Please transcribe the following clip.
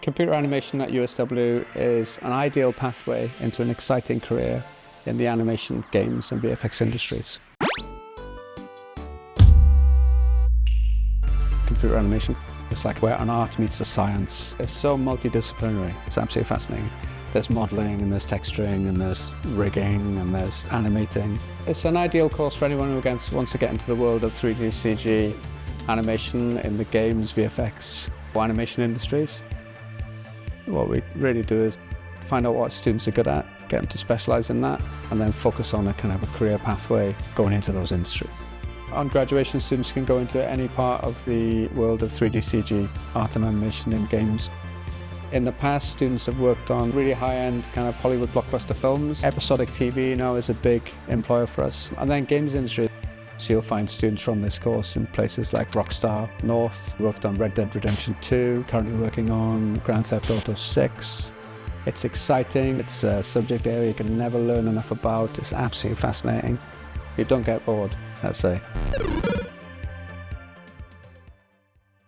Computer animation at USW is an ideal pathway into an exciting career in the animation, games and VFX industries. Computer animation is like where an art meets a science. It's so multidisciplinary, it's absolutely fascinating. There's modeling and there's texturing and there's rigging and there's animating. It's an ideal course for anyone who wants to get into the world of 3D CG animation in the games, VFX, or animation industries. What we really do is find out what students are good at, get them to specialise in that, and then focus on a kind of a career pathway going into those industries. On graduation, students can go into any part of the world of 3D CG, art and animation in games. In the past, students have worked on really high-end kind of Hollywood blockbuster films. Episodic TV now is a big employer for us. And then games industry. So you'll find students from this course in places like Rockstar North, worked on Red Dead Redemption 2, currently working on Grand Theft Auto 6. It's exciting, it's a subject area you can never learn enough about, it's absolutely fascinating. You don't get bored, I'd say.